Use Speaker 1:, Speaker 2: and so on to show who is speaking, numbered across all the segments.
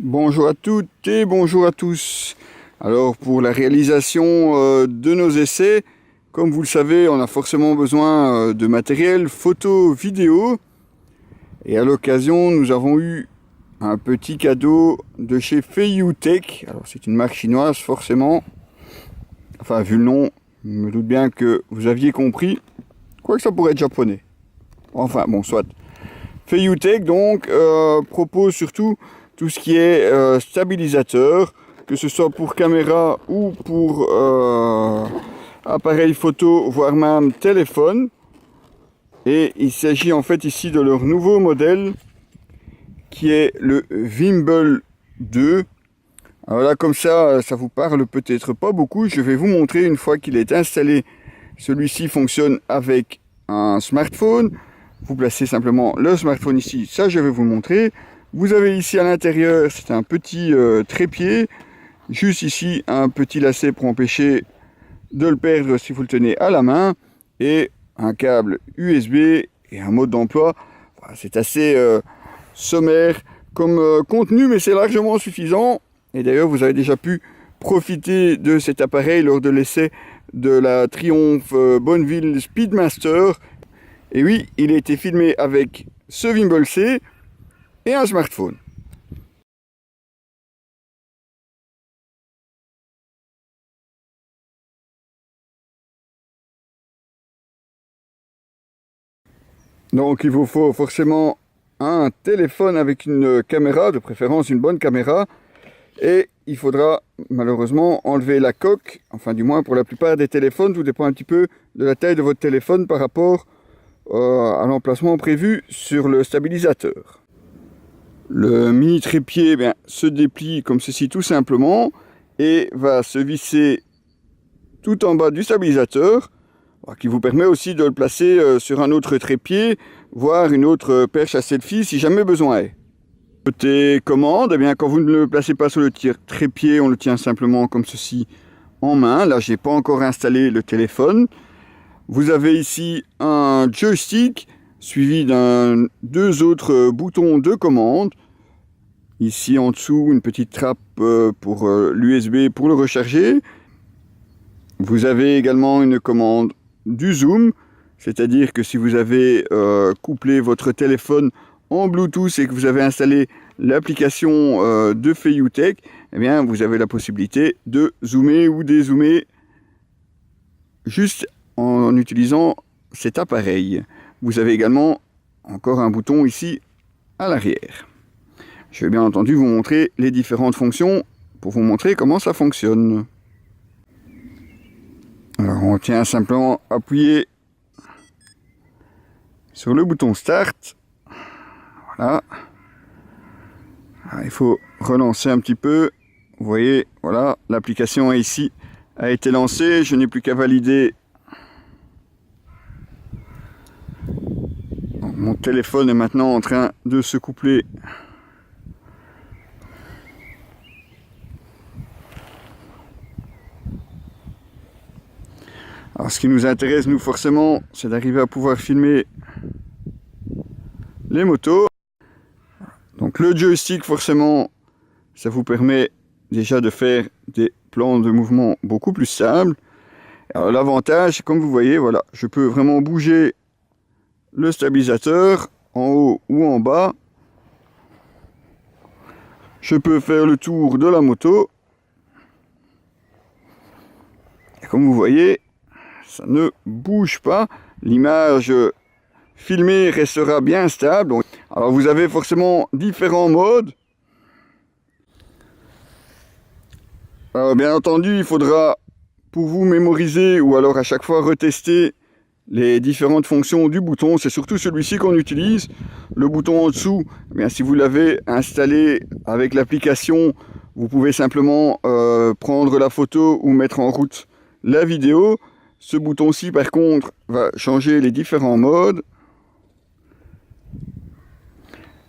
Speaker 1: Bonjour à toutes et bonjour à tous. Alors pour la réalisation de nos essais, comme vous le savez, on a forcément besoin de matériel photo, vidéo. Et à l'occasion, nous avons eu un petit cadeau de chez Feiyu Tech. Alors c'est une marque chinoise forcément. Enfin vu le nom, je me doute bien que vous aviez compris. Quoique ça pourrait être japonais. Enfin bon, soit. Feiyu Tech donc propose surtout tout ce qui est stabilisateur, que ce soit pour caméra ou pour appareil photo, voire même téléphone. Et il s'agit en fait ici de leur nouveau modèle qui est le Wimble 2. Alors là, comme ça vous parle peut-être pas beaucoup. Je vais vous montrer une fois qu'il est installé. Celui-ci fonctionne avec un smartphone. Vous placez simplement le smartphone ici, ça je vais vous le montrer. Vous avez ici à l'intérieur, c'est un petit trépied. Juste ici, un petit lacet pour empêcher de le perdre si vous le tenez à la main. Et un câble USB et un mode d'emploi. Voilà, c'est assez sommaire comme contenu, mais c'est largement suffisant. Et d'ailleurs, vous avez déjà pu profiter de cet appareil lors de l'essai de la Triumph Bonneville Speedmaster. Et oui, il a été filmé avec ce Wimble C et un smartphone. Donc il vous faut forcément un téléphone avec une caméra, de préférence une bonne caméra. Et il faudra malheureusement enlever la coque, enfin du moins pour la plupart des téléphones, tout dépend un petit peu de la taille de votre téléphone par rapport à l'emplacement prévu sur le stabilisateur. Le mini trépied se déplie comme ceci tout simplement et va se visser tout en bas du stabilisateur, qui vous permet aussi de le placer sur un autre trépied, voire une autre perche à selfie si jamais besoin est. Côté commande, quand vous ne le placez pas sur le trépied, on le tient simplement comme ceci en main. Là, j'ai pas encore installé le téléphone. Vous avez ici un joystick suivi deux autres boutons de commande. Ici en dessous, une petite trappe pour l'USB pour le recharger. Vous avez également une commande du zoom, c'est-à-dire que si vous avez couplé votre téléphone en Bluetooth et que vous avez installé l'application de Feiyu Tech, vous avez la possibilité de zoomer ou dézoomer juste en utilisant cet appareil. Vous avez également encore un bouton ici à l'arrière. Je vais bien entendu vous montrer les différentes fonctions pour vous montrer comment ça fonctionne. Alors on tient simplement appuyé sur le bouton Start. Voilà. Alors, il faut relancer un petit peu. Vous voyez, voilà, l'application ici a été lancée. Je n'ai plus qu'à valider. Donc, mon téléphone est maintenant en train de se coupler. Alors ce qui nous intéresse, nous forcément, c'est d'arriver à pouvoir filmer les motos. Donc le joystick, forcément, ça vous permet déjà de faire des plans de mouvement beaucoup plus simples. Alors l'avantage, comme vous voyez, voilà, je peux vraiment bouger le stabilisateur en haut ou en bas. Je peux faire le tour de la moto. Et comme vous voyez, ça ne bouge pas. L'image filmée restera bien stable. Alors vous avez forcément différents modes. Alors, bien entendu, il faudra pour vous mémoriser ou alors à chaque fois retester les différentes fonctions du bouton. C'est surtout celui-ci qu'on utilise. Le bouton en dessous, si vous l'avez installé avec l'application, vous pouvez simplement prendre la photo ou mettre en route la vidéo. Ce bouton-ci, par contre, va changer les différents modes.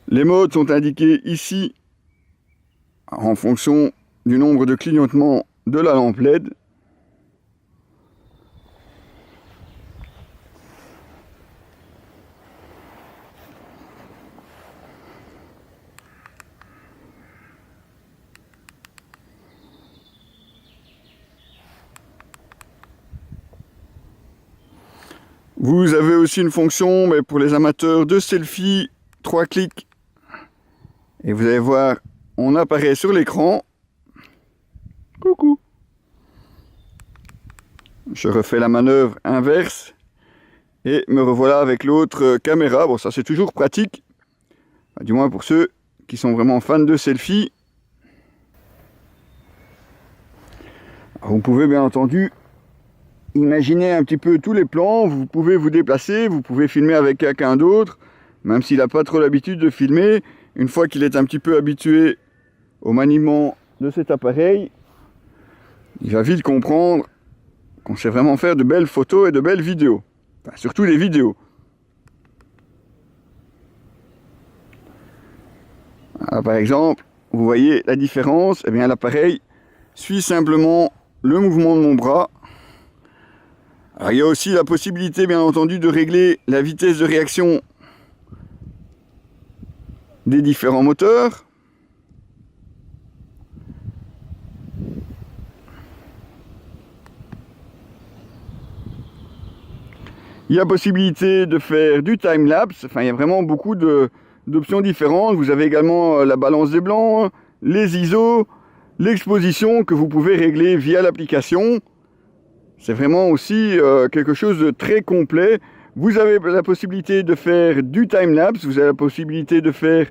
Speaker 1: Les modes sont indiqués ici en fonction du nombre de clignotements de la lampe LED. Vous avez aussi une fonction mais pour les amateurs de selfie, 3 clics. Et vous allez voir, on apparaît sur l'écran. Coucou. Je refais la manœuvre inverse. Et me revoilà avec l'autre caméra. Bon, ça c'est toujours pratique. Du moins pour ceux qui sont vraiment fans de selfie. Vous pouvez bien entendu imaginer un petit peu tous les plans, vous pouvez vous déplacer, vous pouvez filmer avec quelqu'un d'autre, même s'il n'a pas trop l'habitude de filmer. Une fois qu'il est un petit peu habitué au maniement de cet appareil, il va vite comprendre qu'on sait vraiment faire de belles photos et de belles vidéos. Enfin, surtout des vidéos. Alors, par exemple, vous voyez la différence, eh bien l'appareil suit simplement le mouvement de mon bras. Alors, il y a aussi la possibilité, bien entendu, de régler la vitesse de réaction des différents moteurs. Il y a possibilité de faire du time-lapse. Enfin, il y a vraiment beaucoup d'options différentes. Vous avez également la balance des blancs, les ISO, l'exposition que vous pouvez régler via l'application. C'est vraiment aussi quelque chose de très complet. Vous avez la possibilité de faire du time-lapse, vous avez la possibilité de faire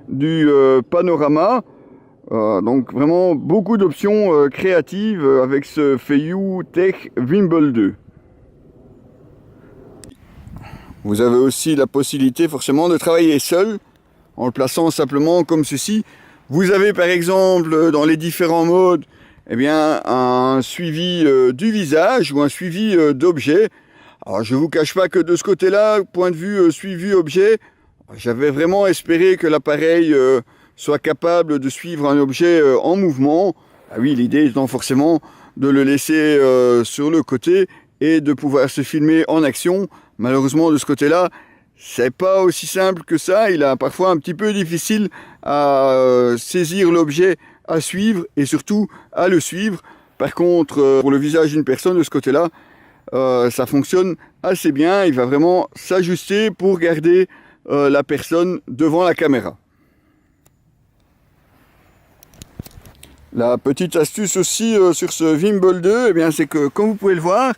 Speaker 1: du panorama. Donc vraiment beaucoup d'options créatives avec ce Feiyu Tech Wimble 2. Vous avez aussi la possibilité forcément de travailler seul en le plaçant simplement comme ceci. Vous avez par exemple dans les différents modes eh bien, un suivi du visage ou un suivi d'objet. Alors je ne vous cache pas que de ce côté-là, point de vue suivi objet, j'avais vraiment espéré que l'appareil soit capable de suivre un objet en mouvement. Ah oui, l'idée étant forcément de le laisser sur le côté et de pouvoir se filmer en action. Malheureusement de ce côté-là, c'est pas aussi simple que ça. Il est parfois un petit peu difficile à saisir l'objet à suivre et surtout à le suivre. Par contre, pour le visage d'une personne de ce côté-là, ça fonctionne assez bien. Il va vraiment s'ajuster pour garder la personne devant la caméra. La petite astuce aussi sur ce Wimble 2, eh bien, c'est que comme vous pouvez le voir,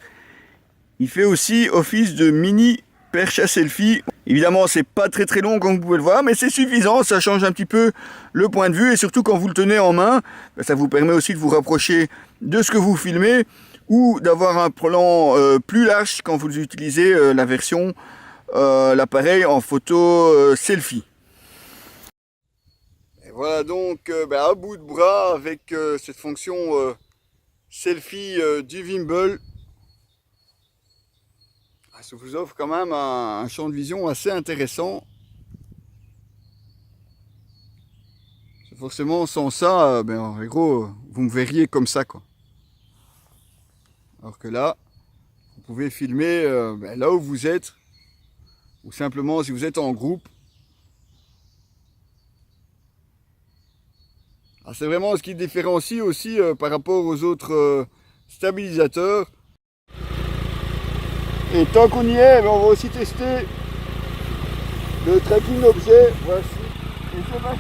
Speaker 1: il fait aussi office de mini perche à selfie. Évidemment, c'est pas très long comme vous pouvez le voir, mais c'est suffisant, ça change un petit peu le point de vue et surtout quand vous le tenez en main, ça vous permet aussi de vous rapprocher de ce que vous filmez ou d'avoir un plan plus large quand vous utilisez la version l'appareil en photo selfie. Et voilà donc à bout de bras avec cette fonction selfie du Wimble. Ça vous offre quand même un champ de vision assez intéressant. Forcément, sans ça, en gros, vous me verriez comme ça, quoi. Alors que là, vous pouvez filmer là où vous êtes, ou simplement si vous êtes en groupe. C'est vraiment ce qui différencie aussi par rapport aux autres stabilisateurs. Et tant qu'on y est, on va aussi tester le tracking objet. Voici. Et c'est parti.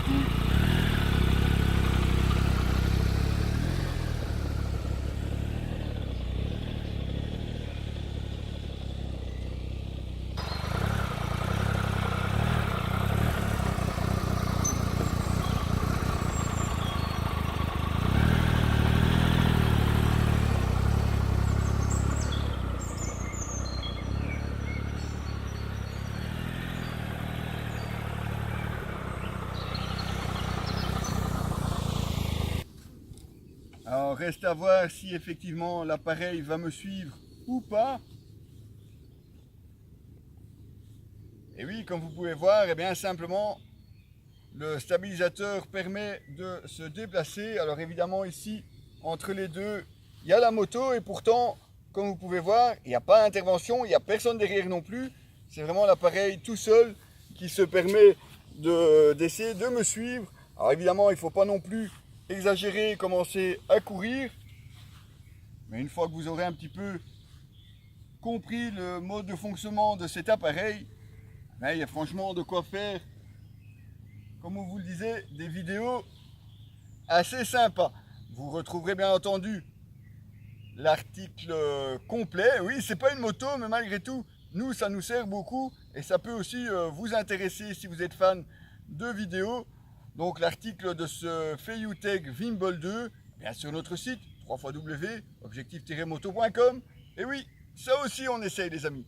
Speaker 1: Alors reste à voir si effectivement l'appareil va me suivre ou pas. Et oui, comme vous pouvez voir, eh bien simplement le stabilisateur permet de se déplacer. Alors évidemment ici, entre les deux, il y a la moto et pourtant, comme vous pouvez voir, il n'y a pas d'intervention, il n'y a personne derrière non plus. C'est vraiment l'appareil tout seul qui se permet d'essayer de me suivre. Alors évidemment, il ne faut pas non plus exagérer et commencer à courir. Mais une fois que vous aurez un petit peu compris le mode de fonctionnement de cet appareil, il y a franchement de quoi faire, comme on vous le disait, des vidéos assez sympas. Vous retrouverez bien entendu l'article complet. Oui, c'est pas une moto, mais malgré tout, nous, ça nous sert beaucoup et ça peut aussi vous intéresser si vous êtes fan de vidéos. Donc l'article de ce Feiyutech Vimbol 2, bien sur notre site www.objectif-moto.com. Et oui, ça aussi on essaye les amis.